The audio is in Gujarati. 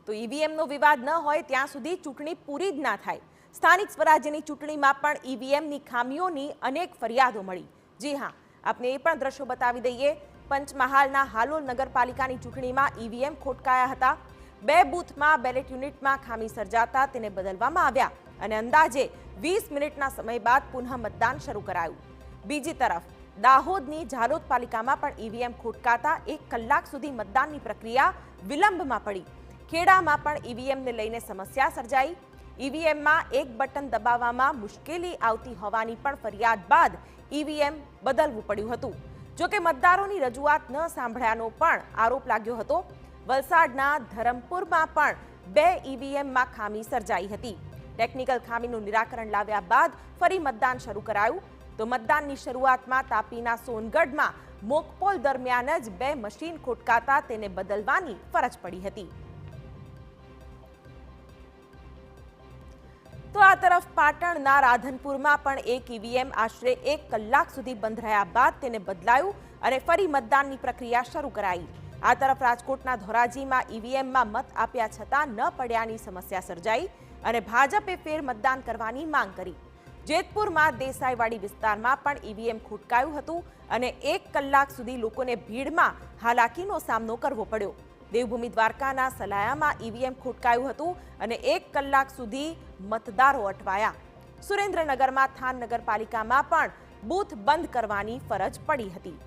તો ઈવીએમનો વિવાદ ન હોય ત્યાં સુધી ચૂંટણી પૂરી જ ના થાય। સ્થાનિક સ્વરાજ્યની ચૂંટણીમાં પણ ઈવીએમની ખામીઓની અનેક ફરિયાદો મળી। જી હા, આપને એ પણ દ્રશ્યો બતાવી દઈએ। પંચમહાલના હાલોલ નગરપાલિકાની ચૂંટણીમાં ઈવીએમ ખોટકાયા હતા। 2 બૂથમાં બેલેટ યુનિટમાં ખામી સર્જાતા તેને બદલવામાં આવ્યા અને અંદાજે 20 મિનિટના સમય બાદ પુનઃ મતદાન શરૂ કરાયું। બીજી તરફ દાહોદની ઝાલોદ પાલિકામાં પણ ઈવીએમ ખોટકાતા 1 કલાક સુધી મતદાનની પ્રક્રિયા વિલંબમાં પડી। ખેડામાં પણ ઈવીએમને લઈને સમસ્યા સર્જાઈ। ઈવીએમમાં એક બટન દબાવવામાં મુશ્કેલી આવતી હોવાની પણ ફરિયાદ બાદ ઈવીએમ બદલવું પડ્યું હતું। જોકે મતદારોની રજૂઆત ન સાંભળ્યાનો પણ આરોપ લાગ્યો હતો। વલસાડના ધરમપુરમાં પણ 2 ઈવીએમમાં ખામી સર્જાઈ હતી। ટેકનિકલ ખામીનું નિરાકરણ લાવ્યા બાદ ફરી મતદાન શરૂ કરાયું। તો મતદાનની શરૂઆતમાં તાપીના સોનગઢમાં મોકપોલ દરમિયાન જ 2 મશીન ખોટકાતા તેને બદલવાની ફરજ પડી હતી। તો આ તરફ પાટણના રાધનપુરમાં પણ એક ઈવીએમ આશરે 1 કલાક સુધી બંધ રહ્યા બાદ તેને બદલાયું અને ફરી મતદાનની પ્રક્રિયા શરૂ કરાઈ। આ તરફ રાજકોટના ધોરાજીમાં ઈવીએમમાં મત આપ્યા છતાં ન પડ્યાની સમસ્યા સર્જાઈ અને ભાજપે ફેર મતદાન કરવાની માંગ કરી। જેતપુરમાં દેસાઈવાડી વિસ્તારમાં પણ ઈવીએમ ખોટકાયું હતું અને 1 કલાક સુધી લોકોને ભીડમાં હાલાકીનો સામનો કરવો પડ્યો। દેવભૂમિ દ્વારકાના સલાયામાં ઈવીએમ ખોટકાયું હતું અને 1 કલાક સુધી મતદારો અટવાયા। સુરેન્દ્રનગરમાં થાન નગરપાલિકામાં પણ બૂથ બંધ કરવાની ફરજ પડી હતી।